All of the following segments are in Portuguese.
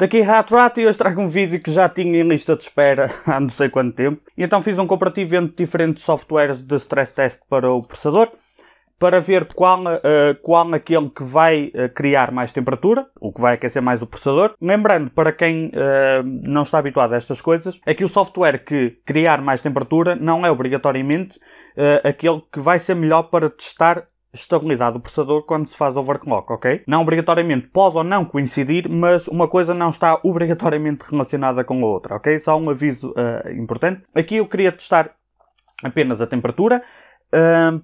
Daqui Rato e hoje trago um vídeo que já tinha em lista de espera há não sei quanto tempo. E então fiz um comparativo entre diferentes softwares de stress test para o processador, para ver qual aquele que vai criar mais temperatura, o que vai aquecer mais o processador. Lembrando, para quem não está habituado a estas coisas, é que o software que criar mais temperatura não é obrigatoriamente aquele que vai ser melhor para testar estabilidade do processador quando se faz overclock, ok? Não obrigatoriamente pode ou não coincidir, mas uma coisa não está obrigatoriamente relacionada com a outra, ok? Só um aviso importante. Aqui eu queria testar apenas a temperatura,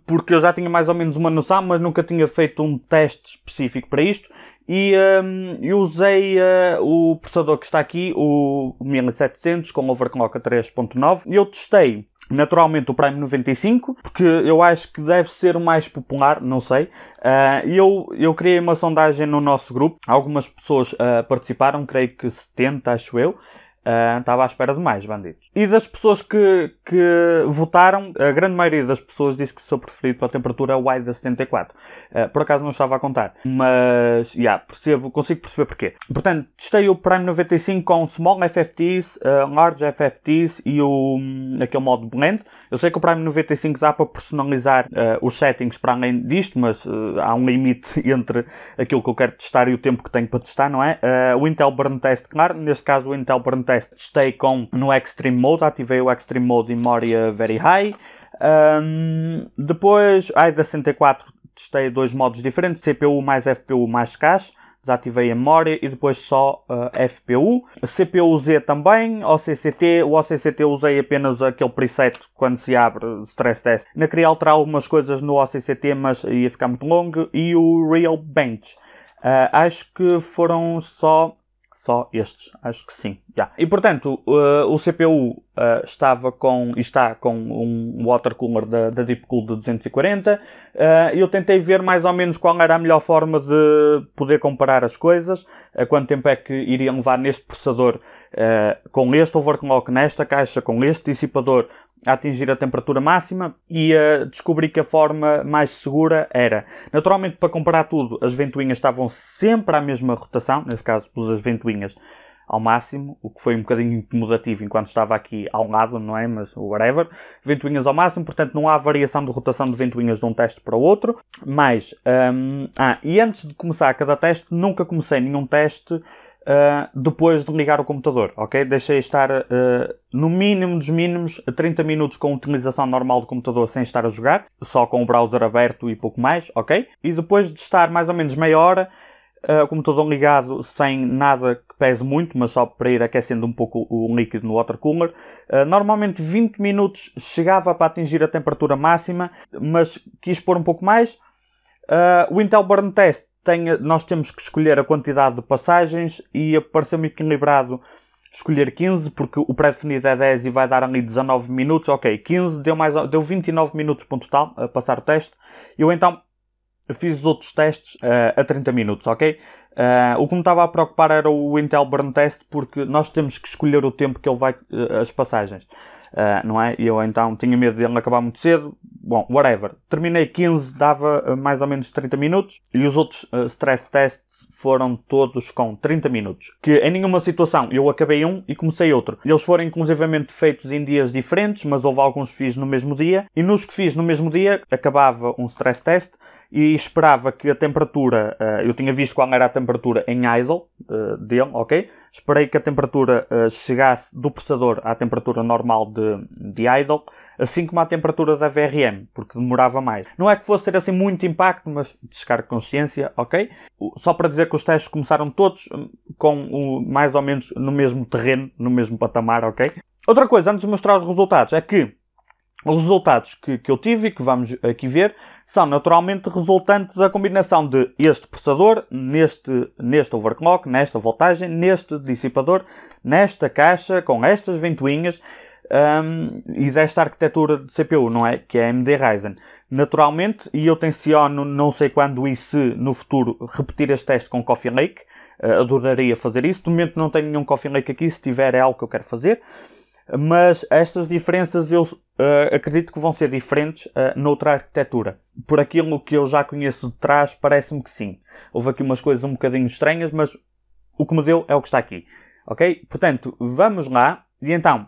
porque eu já tinha mais ou menos uma noção, mas nunca tinha feito um teste específico para isto. E eu usei o processador que está aqui, o 1700 com overclock a 3.9. Eu testei naturalmente o Prime 95, porque eu acho que deve ser o mais popular, não sei. Eu criei uma sondagem no nosso grupo, algumas pessoas participaram, creio que 70, acho eu. Estava à espera de mais, bandidos. E das pessoas que votaram, a grande maioria das pessoas disse que o seu preferido para a temperatura é o AIDA 74. Por acaso não estava a contar. Mas, consigo perceber porquê. Portanto, testei o Prime 95 com Small FFTs, Large FFTs e aquele modo Blend. Eu sei que o Prime 95 dá para personalizar os settings para além disto, mas há um limite entre aquilo que eu quero testar e o tempo que tenho para testar, não é? O Intel Burn Test, claro. Neste caso, o Intel Burn Test testei no Extreme Mode, ativei o Extreme Mode em memória Very High. Depois, AIDA 64, testei dois modos diferentes, CPU mais FPU mais cache, desativei a memória e depois só FPU. CPU-Z também, OCCT, o OCCT usei apenas aquele preset quando se abre stress test. Ainda queria alterar algumas coisas no OCCT, mas ia ficar muito longo. E o Real Bench, acho que foram só estes, acho que sim. E portanto, o CPU está com um water cooler da Deepcool de 240. Eu tentei ver mais ou menos qual era a melhor forma de poder comparar as coisas, quanto tempo é que iria levar neste processador com este overclock nesta caixa, com este dissipador a atingir a temperatura máxima, e descobri que a forma mais segura era, naturalmente, para comparar tudo, as ventoinhas estavam sempre à mesma rotação, nesse caso pus as ventoinhas ao máximo, o que foi um bocadinho incomodativo enquanto estava aqui ao lado, não é? Mas whatever. Ventoinhas ao máximo, portanto não há variação de rotação de ventoinhas de um teste para o outro. Mas, e antes de começar cada teste, nunca comecei nenhum teste depois de ligar o computador, ok? Deixei estar no mínimo dos mínimos 30 minutos com utilização normal do computador sem estar a jogar, só com o browser aberto e pouco mais, ok? E depois de estar mais ou menos meia hora, o computador ligado sem nada que pese muito, mas só para ir aquecendo um pouco o líquido no water cooler. Normalmente 20 minutos chegava para atingir a temperatura máxima, mas quis pôr um pouco mais. O Intel Burn Test nós temos que escolher a quantidade de passagens e pareceu-me equilibrado escolher 15, porque o pré-definido é 10 e vai dar ali 19 minutos. Ok, 15 deu 29 minutos para o total a passar o teste. Eu então fiz os outros testes a 30 minutos, ok? O que me estava a preocupar era o Intel Burn Test, porque nós temos que escolher o tempo que ele vai, as passagens, não é? E eu então tinha medo dele acabar muito cedo. Bom, whatever. Terminei 15, dava mais ou menos 30 minutos, e os outros stress tests foram todos com 30 minutos. Que em nenhuma situação eu acabei um e comecei outro. Eles foram inclusivamente feitos em dias diferentes, mas houve alguns que fiz no mesmo dia. E nos que fiz no mesmo dia, acabava um stress test e esperava que a temperatura, eu tinha visto qual era a temperatura em idle dele, ok? Esperei que a temperatura chegasse do processador à temperatura normal de idle, assim como à temperatura da VRM, porque demorava mais. Não é que fosse ter assim muito impacto, mas descargo de consciência, ok? Só para dizer que os testes começaram todos com mais ou menos no mesmo terreno, no mesmo patamar, ok? Outra coisa, antes de mostrar os resultados, é que os resultados que eu tive e que vamos aqui ver são naturalmente resultantes da combinação de este processador, neste overclock, nesta voltagem, neste dissipador, nesta caixa, com estas ventoinhas, e desta arquitetura de CPU, não é? Que é a AMD Ryzen. Naturalmente, e eu tenciono, não sei quando e se no futuro, repetir este teste com Coffee Lake. Adoraria fazer isso. De momento não tenho nenhum Coffee Lake aqui, se tiver é algo que eu quero fazer. Mas estas diferenças eu acredito que vão ser diferentes noutra arquitetura. Por aquilo que eu já conheço de trás, parece-me que sim. Houve aqui umas coisas um bocadinho estranhas, mas o que me deu é o que está aqui. Ok? Portanto, vamos lá. E então,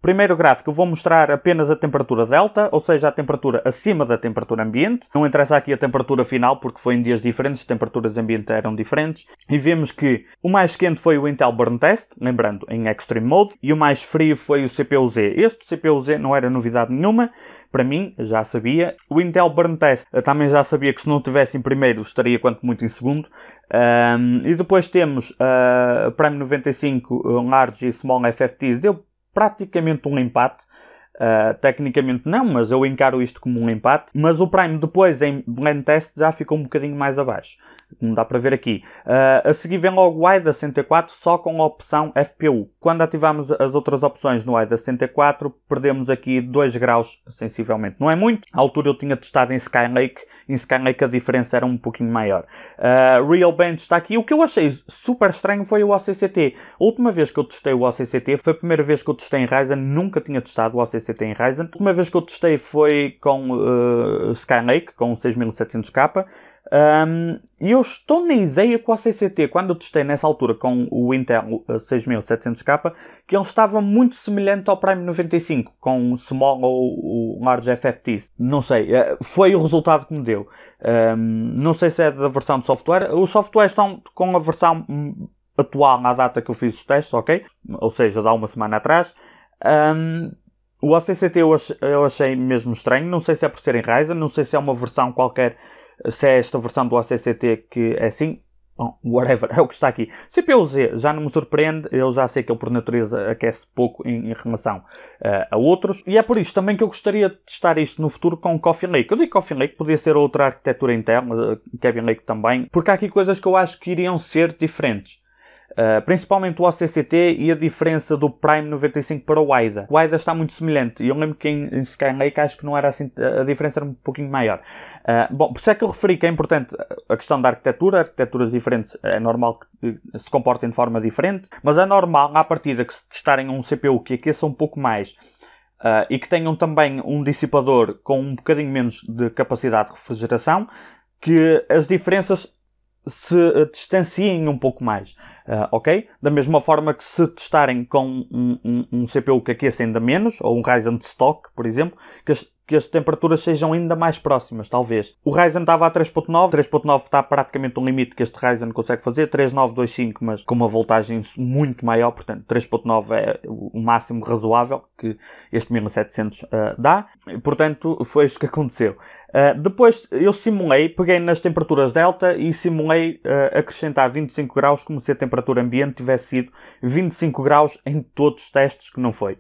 primeiro gráfico, eu vou mostrar apenas a temperatura delta, ou seja, a temperatura acima da temperatura ambiente. Não interessa aqui a temperatura final, porque foi em dias diferentes, as temperaturas ambiente eram diferentes. E vemos que o mais quente foi o Intel Burn Test, lembrando, em Extreme Mode, e o mais frio foi o CPU-Z. Este CPU-Z não era novidade nenhuma, para mim, já sabia. O Intel Burn Test também já sabia que se não tivesse em primeiro, estaria quanto muito em segundo. E depois temos a Prime 95 Large e Small FFTs, deu praticamente um empate. Tecnicamente não, mas eu encaro isto como um empate. Mas o Prime depois em Blend Test já ficou um bocadinho mais abaixo. Como dá para ver aqui. A seguir vem logo o AIDA 64 só com a opção FPU. Quando ativamos as outras opções no AIDA 64, perdemos aqui 2 graus sensivelmente. Não é muito. À altura eu tinha testado em Skylake. Em Skylake a diferença era um pouquinho maior. Real Bench está aqui. O que eu achei super estranho foi o OCCT. A última vez que eu testei o OCCT foi a primeira vez que eu testei em Ryzen. Nunca tinha testado o OCCT em Ryzen. A última vez que eu testei foi com Skylake, com 6700K. E eu estou na ideia que o OCCT, quando eu testei nessa altura com o Intel 6700K, que ele estava muito semelhante ao Prime 95, com o Small ou o Large FFTs. Não sei, foi o resultado que me deu. Não sei se é da versão de software. Os softwares estão com a versão atual na data que eu fiz os testes, ok? Ou seja, dá uma semana atrás. O OCCT eu achei mesmo estranho. Não sei se é por ser em Ryzen, não sei se é uma versão qualquer, se é esta versão do OCCT que é assim. Bom, whatever, é o que está aqui. CPU-Z já não me surpreende, eu já sei que ele por natureza aquece pouco em relação a outros. E é por isso também que eu gostaria de testar isto no futuro com Coffee Lake. Eu digo Coffee Lake, podia ser outra arquitetura interna, Cabin Lake também, porque há aqui coisas que eu acho que iriam ser diferentes. Principalmente o OCCT e a diferença do Prime 95 para o AIDA. O AIDA está muito semelhante. E eu lembro que em Skylake acho que não era assim, a diferença era um pouquinho maior. Bom, por isso é que eu referi que é importante a questão da arquitetura. Arquiteturas diferentes é normal que se comportem de forma diferente, mas é normal à partida que se testarem um CPU que aqueça um pouco mais e que tenham também um dissipador com um bocadinho menos de capacidade de refrigeração, que as diferenças se distanciem um pouco mais, ok? Da mesma forma que se testarem com um CPU que aqueça ainda menos, ou um Ryzen de stock, por exemplo, que as temperaturas sejam ainda mais próximas, talvez. O Ryzen estava a 3.9, 3.9 está praticamente um limite que este Ryzen consegue fazer, 3.925, mas com uma voltagem muito maior, portanto 3.9 é o máximo razoável que este 1700 dá, e, portanto foi isso que aconteceu. Depois eu simulei, peguei nas temperaturas delta e simulei acrescentar 25 graus como se a temperatura ambiente tivesse sido 25 graus em todos os testes, que não foi.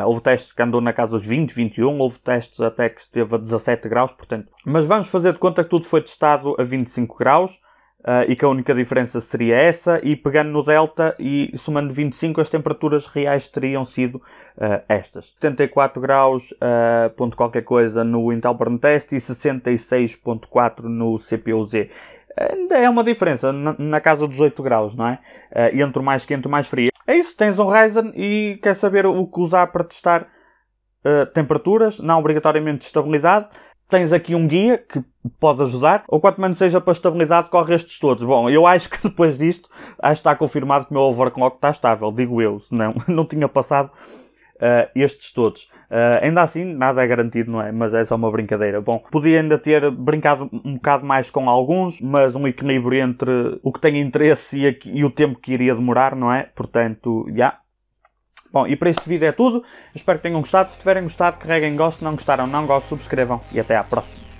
Houve testes que andou na casa dos 20, 21, houve testes até que esteve a 17 graus, portanto. Mas vamos fazer de conta que tudo foi testado a 25 graus e que a única diferença seria essa, e pegando no delta e somando 25, as temperaturas reais teriam sido estas. 74 graus, ponto qualquer coisa no Intel Burn Test e 66.4 no CPU-Z. Ainda é uma diferença, na casa dos 8 graus, não é? Entre o mais quente e o mais frio. É isso, tens um Ryzen e quer saber o que usar para testar temperaturas, não obrigatoriamente estabilidade. Tens aqui um guia que pode ajudar, ou quanto menos seja para estabilidade, corre estes todos. Bom, eu acho que depois disto, acho que está confirmado que o meu overclock está estável, digo eu, senão não tinha passado estes todos. Ainda assim, nada é garantido, não é? Mas é só uma brincadeira. Bom, podia ainda ter brincado um bocado mais com alguns, mas um equilíbrio entre o que tem interesse e o tempo que iria demorar, não é? Portanto, já. Bom, e para este vídeo é tudo. Espero que tenham gostado. Se tiverem gostado, carreguem gosto. Se não gostaram, não gosto, subscrevam. E até à próxima.